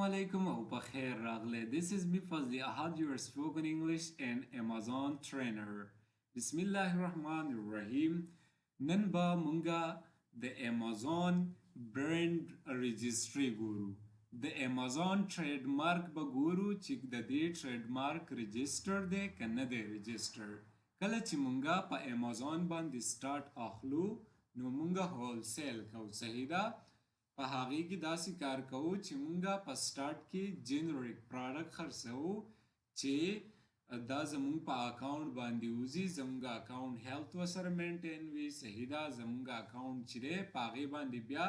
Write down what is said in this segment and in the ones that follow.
alaikum او بخیر راغلی. This is me Fazli Ahad, your spoken English and Amazon trainer. بسم الله الرحمن الرحیم. نن با مونږه د Amazon brand registry ګورو. د Amazon trademark به ګورو چې د دې trademark register دی که نه دی register. کله چې مونږه په Amazon باندې start اخلو نو مونږه wholesale کوو، صحیح ده؟ په هغې کې داسې کار کوو چې مونږه په سټارټ کې جنریک پراډکټ خرڅوو چې دا زمونږ په اکاونټ باندې وځي، زمونږ اکاونټ هیلث ورسره مینټین وي، صحیح ده؟ زمونږ اکاونټ چې دی په هغې باندې بیا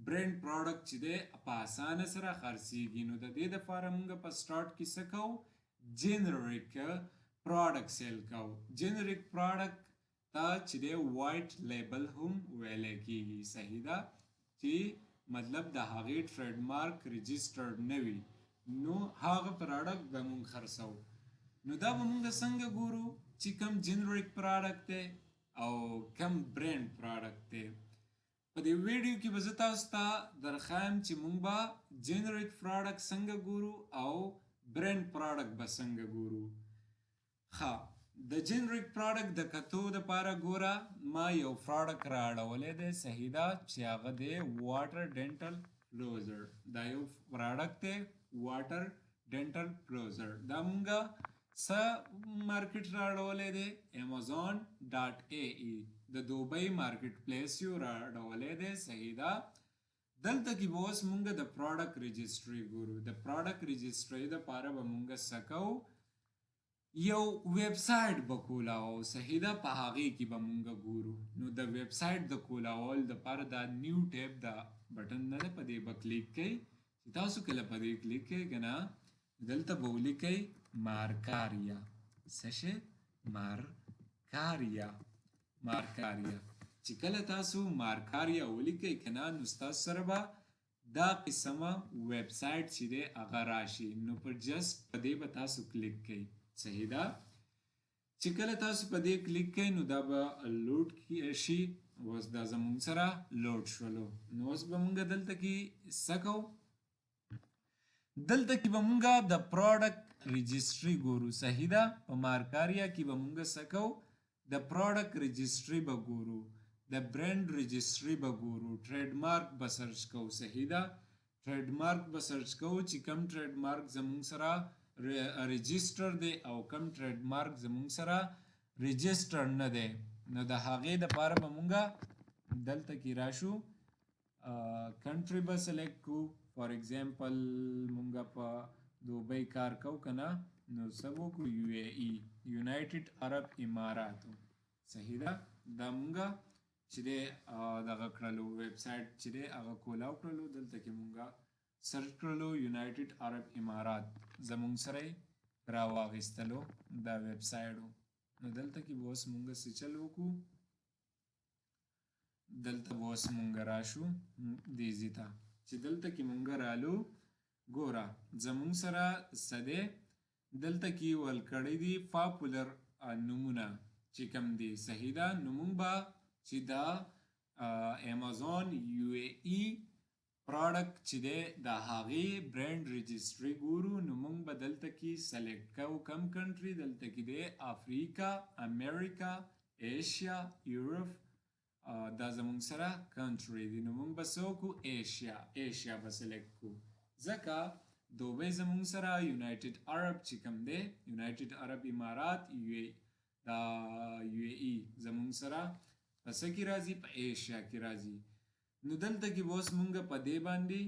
برینډ پراډکټ چې دی په اسانه سره خرڅېږي. نو د دې دپاره مونږ په سټارټ کې څه کوو؟ جنریک پراډکټ سیل کوو. جنریک پراډکټ ته چې دی وایټ لیبل هم ویلی کېږي، صحیح ده؟ چې مطلب د هغې ټریډ مارک رجسټرډ نه وي نو هغه پراډکټ به مونږ خرڅوو. نو دا به مونږ څنګه ګورو چې کم جنریک پراډکټ دی او کم برینډ پراډکټ دی. په دې ویډیو کې به زه تاسو ته درښایم چې مونږ به جنریک پراډکټ څنګه ګورو او برینډ پراډکټ به څنګه ګورو. ښه، د جنریک پراډکټ د کتو دپاره ګوره ما یو پراډکټ رااړولی دی، صحیح ده؟ چې هغه دی واټر ډینټل کلوزر. دا یو پراډکټ دی واټر ډینټل کلوزر. دا مونږه څه مارکیټ رااړولی دی؟ امازون ډاټ اے ای د دوبۍ مارکیټ پلیس یو رااړولی دی، صحیح ده؟ دلته کې به اوس مونږه د پراډکټ رجسټري ګورو. د پراډکټ رجسټري دپاره به مونږه څه کوو؟ یو ویب سایټ به کولاو، صحیح ده؟ په هغې کې به مونږه ګورو. نو د ویب سایټ د کولاولو دپاره دا نیو ټیب دا بټن نه ده، په دې به کلیک کوئ. چې تاسو کله په دې کلیک کوئ که نه دلته به ولیکئ مارکاریا. څه شی؟ مارکاریا. چې کله تاسو مارکاریا ولیکئ که نه نو ستاسو سره به دا قسمه ویب سایټ چې دی هغه راشي. نو پر جست په دې به تاسو کلیک کوئ، صحیح ده؟ چې کله تاسو په دې کلیک کوئ نو دا به لوډ شي. اوس دا زمونږ سره لوډ شولو. نو اوس به مونږ دلته کې څه کوو؟ دلته کې به مونږه د پراډکټ رجسټري ګورو، صحیح ده؟ په مارکاریا کې به مونږه څه کوو؟ د پراډکټ رجسټري به ګورو، د برینډ رجسټري به ګورو، ټریډ مارک به سرچ کوو، صحیح ده؟ ټریډ مارک به سرچ کوو چې کم ټریډ مارک زمونږ سره رجسټر دی او کم ټریډ مارک زمونږ سره رجسټر نه دی. نو د هغې دپاره به مونږه دلته کې راشو، کنټري به سلیکټ کوو. فار ایگزامپل مونږه په دوبۍ کار کوو که نه نو څه به وکړو؟ یو اے ای، یونایټډ عرب اماراتو، صحیح ده؟ دا مونږه چې دی دغه کړلو ویب سایټ چې دی هغه کولاو کړلو. دلته کې مونږه سرچ کړلو یونایټډ عرب امارات، زمونږ سره یې راواخیستلو دا ویب سایټ. نو دلته کې به اوس مونږه څه چل وکړو؟ دلته به اوس مونږه راشو دې ځای ته. چې دلته کې مونږه رالو ګوره زمونږ سره څه دی؟ دلته کې ولکړی دي پاپولر نومونه چې کوم دي، صحیح ده؟ نو مونږ به چې دا امازون یو اے ای پراډکټ چې دی د هغې برینډ رجسټري ګورو. نو مونږ به دلته کې سلیکټ کوو کم کنټري. دلته کې دی افریقا، امریکا، ایشیا، یورپ، دا زمونږ سره کنټري دي. نو مونږ به څه وکړو؟ ایشیا به سلیکټ کړو، ځکه دوبۍ زمونږ سره یونایټډ عرب چې کوم دی یونایټډ عرب امارات دا یو اے ای زمونږ سره په څه کې راځي؟ په ایشیا کې راځي. نو دلته کې به اوس مونږه په دې باندې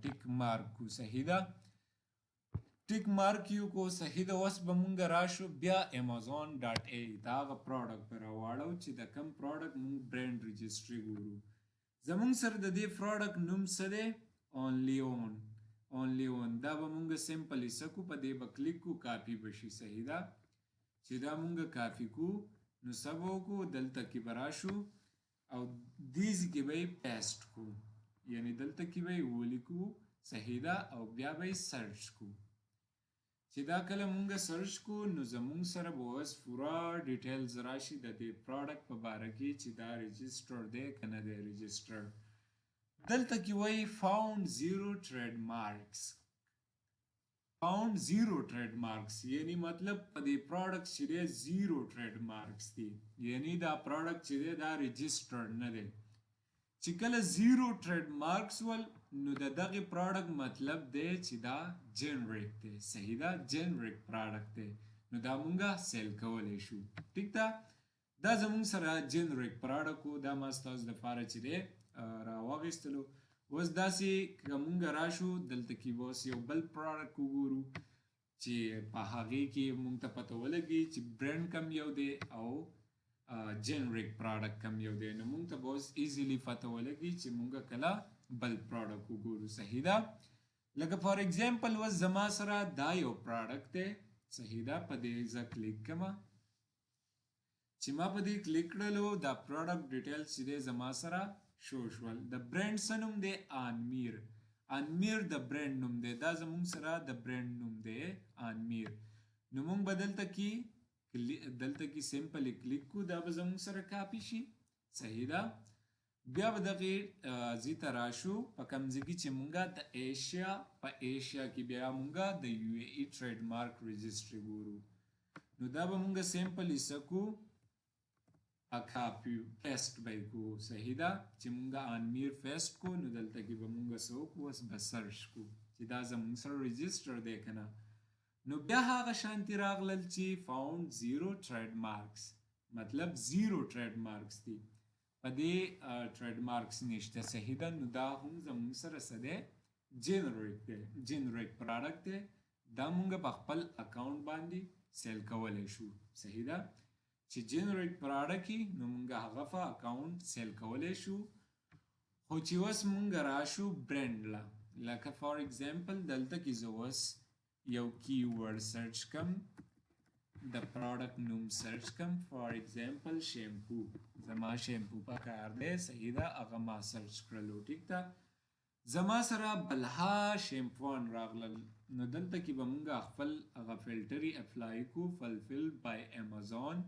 ټیک مارک کو، صحیح ده؟ ټیک مارک یو کو، صحیح ده؟ اوس به مونږه راشو بیا امازون ډاټ اے دا هغه پراډکټ به راواړو چې د کم پراډکټ مونږ برینډ رجسټري ګورو. زمونږ سره د دې پراډکټ نوم څه دی؟ اونلی اون. دا به مونږه سمپلی څه کو؟ په دې به کلیک کو، کاپي به شي، صحیح ده؟ چې دا مونږه کاپي کو نو څه به وکړو؟ دلته کې به راشو او دیز کې به یې پیسټ کو، یعنی دلته کې به یې ولیکو، صحیح ده؟ او بیا به یې سرچ کو. چې دا کله مونږه سرچ کو نو زمونږ سره به اوس پوره ډیټیلز راشي د دې پراډکټ په باره کې چې دا رجسټر دی که نه دی رجسټر. دلته کې وایي found zero trademarks. found zero trademarks یعنی مطلب په دې پروډکټ چې دی زیرو trademarks دي، یعنی دا پروډکټ چې دی دا رجسټرډ نه دی. چې کله زیرو trademarks ول نو د دغه پروډکټ مطلب دی چې دا جنریک دی. صحیح ده، جنریک پروډکټ دی، نو دا مونږه سیل کولی شو. ټیک ده، دا زمونږ سره جنریک پروډکټ و، دا ما ستاسو دپاره چې دی راواخیستلو. اوس داسې که مونږ راشو دلته کې به اوس یو بل پروډکټ وګورو چې په هغې کې مونږ ته پته ولګي چې برانډ کم یو دی او جنریک پروډکټ کم یو دی، نو مونږ ته به اوس ایزیلی پته ولګي چې مونږ کله بل پروډکټ وګورو. صحیح ده، لکه فار ایگزامپل اوس زما سره دا یو پروډکټ دی. صحیح ده، په دې زه کلیک کومه، چې ما په دې کلیک کړلو دا پروډکټ ډیټیلز چې دی زما سره شو شول. د برانډ څه نوم دی؟ انمیر. انمیر د برانډ نوم دی، دا زمونږ سره د برانډ نوم دی انمیر. نو مونږ به دلته کې سمپلی کلیک کو، دا به زمونږ سره کاپی شي. صحیح ده، بیا به دغې ځای ته راشو په کوم ځای کې چې مونږه د ایشیا، په ایشیا کې بیا مونږه د یو اے ای ټریډ مارک رجسټري ګورو. نو دا به مونږه سمپلی سکو کاپی پیسټ به کو. صحیح ده، چې مونږه انمیر پیسټ کو نو دلته کې به مونږه څه وکړو، اوس به سرچ کو چې دا زمونږ سره رجسټر دی که نه. نو بیا هغه شانتي راغلل چې فاوند زیرو ټریډ مارکس، مطلب زیرو ټریډ مارکس دي، په دې ټریډ مارکس نشته. صحیح ده، نو دا هم زمونږ سره څه دی؟ جنریک دی، جنریک پروډکټ دی. دا مونږ په خپل اکاونټ باندې سیل کولی شو. صحیح ده، چې جنریک پروډکټ وي نو مونږ هغه په اکاونټ سیل کولی شو. خو چې اوس مونږ راشو برانډ له، لکه فار ایگزامپل دلته کې زه اوس یو کی ورډ سرچ کم، د پروډکټ نوم سرچ کم، فار ایگزامپل شیمپو، زما شیمپو په کار دی. صحیح ده، هغه ما سرچ کړلو. ټیک ده، زما سره بلها شیمپوان راغلل، نو دلته کې به مونږ خپل هغه فلټري اپلای کو، فلفل بای امازون،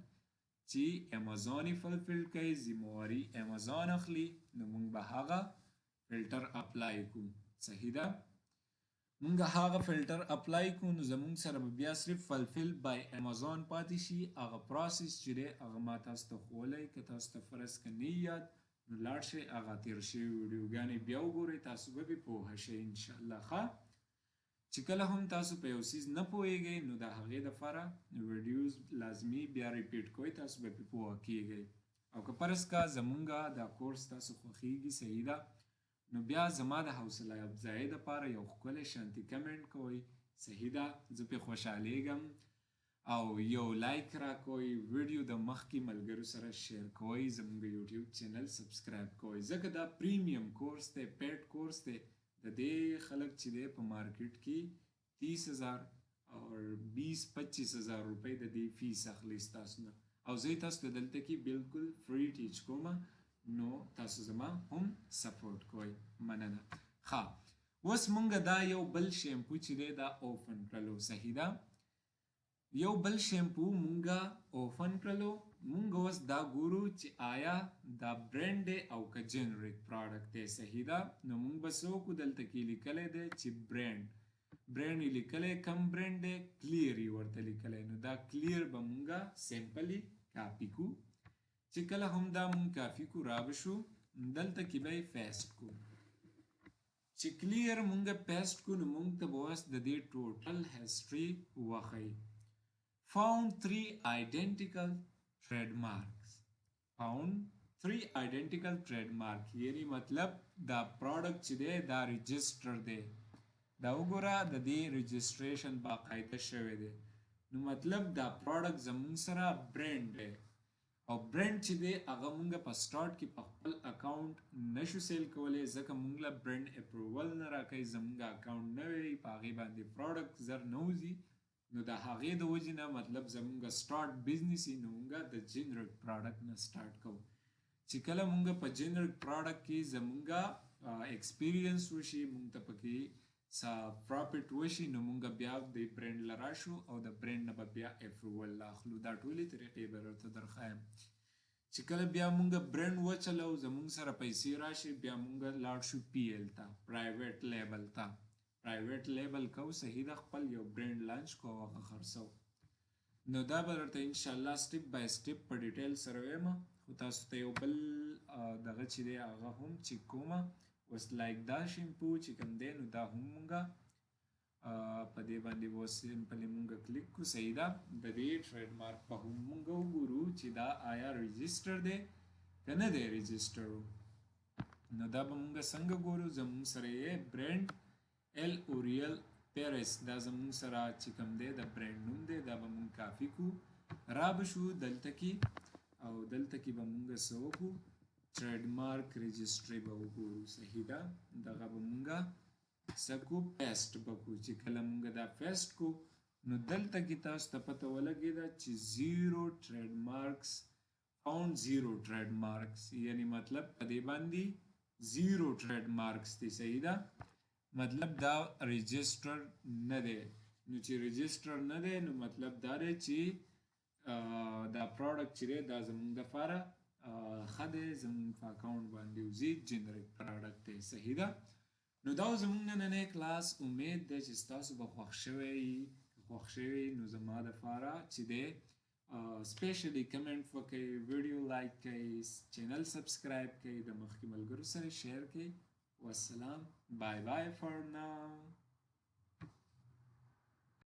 چې امازون یې فلفل کوي، ذمواري امازون اخلي، نو مونږ به هغه فلټر اپلای کو. صحیح ده، مونږ هغه فلټر اپلای کو نو زمونږ سره به بیا صرف فلفل بای امازون پاتې شي. هغه پروسس چې دی هغه ما تاسو ته ښوولی، که تاسو ته فرض که نه یاد نو لاړ شئ هغه تیر شوي ویډیوګانې بیا وګورئ، تاسو به پرې پوهه شئ انشاءالله. ښه، چې کله هم تاسو په یو څیز نه پوهیږئ نو د هغې دپاره ویډیوز لازمي بیا ریپیټ کوئ، تاسو به پرې پوهه کیږئ. او که فرض که زمونږ دا کورس تاسو خوښیږي، صحیح ده، نو بیا زما د حوصله افزایۍ دپاره یو ښکلی شانتي کمنټ کوئ. صحیح ده، زه پرې خوشحالیږم. او یو لایک راکوئ، ویډیو د مخکې ملګرو سره شیر کوئ، زمونږ یوټیوب چینل سبسکرایب کوئ، ځکه دا پریمیم کورس دی، پیډ کورس دی. د دې خلک چې دی په مارکیټ کې 30,000 اور 20-25,000 روپۍ د دې فیس اخلي ستاسو نه، او زه تاسو ته دلته کې بالکل فری ټیچ کوم، نو تاسو زما هم سپورټ کوئ. مننه. ښه، اوس مونږ دا یو بل شیمپو چې دی دا اوپن کړلو. صحیح ده، یو بل شیمپو مونږه اوپن کړلو. مونږ اوس دا ګورو چې آیا دا برانډ دی او که جنریک پروډکټ دی. صحیح ده، نو مونږ به څه وکړو، دلته کې لیکلی دی چې برانډ یې لیکلی، کم برانډ دی؟ کلیر یې ورته لیکلی، نو دا کلیر به مونږه سمپلی کاپی کو. چې کله هم دا مونږ کاپی کو را به شو دلته کې به یې پیسټ کو. چې کلیر مونږه پیسټ کو نو مونږ ته به اوس د دې ټوټل هسټري وښیي. found 3 identical trademarks. found 3 identical trademark یعنی مطلب دا پروډکټ چې دی دا رجسټر دی، دا وګوره د دې رجسټریشن باقاعده شوی دی، نو مطلب دا پروډکټ زمونږ سره برانډ دی، او برانډ چې دی هغه مونږ په سٹارټ کې په خپل اکاونټ نشو سیل کولی، ځکه مونږ له برانډ اپروول نه راکوي، زمونږ اکاونټ نه وي، په هغې باندې پروډکټ زر نه وځي. نو د هغې د وجې نه مطلب زمونږ سٹارټ بزنس نو مونږ د جنریک پروډکټ نه سٹارټ کوو. چې کله مونږ په جنریک پروډکټ کې زمونږ ایکسپیرینس وشي، مونږ ته پکې څه پروفیټ وشي، نو مونږ بیا د برانډ له راشو او د برانډ نه به بیا اپروول اخلو. دا ټولې طریقې به درته درښایم. چې کله بیا مونږ برند وچلو زمونږ سره پیسې راشي بیا مونږ لاړ شو پی ایل ته پرایویټ لیبل ته پرایویټ لیبل کو صحیح د خپل یو برند لانچ کو هغه خرڅو نو دا به درته انشاءالله سټپ بای سټپ په ډیټیل سره وایم خو تاسو ته یو بل دغه چې دی هغه هم چې کومه اوس لایک دا شیمپو چې کوم دی نو دا هم مونږه په دې باندې و سمپلی مونږ کلیک کو صحیح ده د دې ټریډ مارک په هم مونږ وګورو چې دا آیا رجسټر دی که نه دی رجسټر نو دا به مونږ څنګه ګورو زمونږ سره یې برند ال اوریل پیرس دا زمونږ سره چې کوم دی د برند نوم دی دا به مونږ کافي کو را به شو دلته کې او دلته کې به مونږ څه وکړو ټریډ مارک رجسټري به وګورو صحیح ده دغه به مونږ سکو پیسټ بکو چې کله مونږ دا پیسټ کو نو دلته کې تاسو ته پته ولګېده چې زیرو ټریډ مارکس فاوند زیرو ټریډ مارکس یعنی مطلب په دې باندې زیرو ټریډ مارکس دی صحیح ده مطلب دا رجسټر نه دی نو چې رجسټر نه دی نو مطلب دا دی چې دا پروډکټ چې دی دا زمونږ دپاره ښه دی زمونږ په اکاونټ باندې وځي جنریټ پروډکټ دی صحیح ده نو دا زمونږ نننی کلاس امید ده چې ستاسو به خوښ شوی نو زما دپاره چې دی سپیشلی کمنټ وکړئ ویډیو لایک کړئ چینل سبسکرایب کړئ د مخکې ملګرو سره شیر کړئ والسلام bye bye for now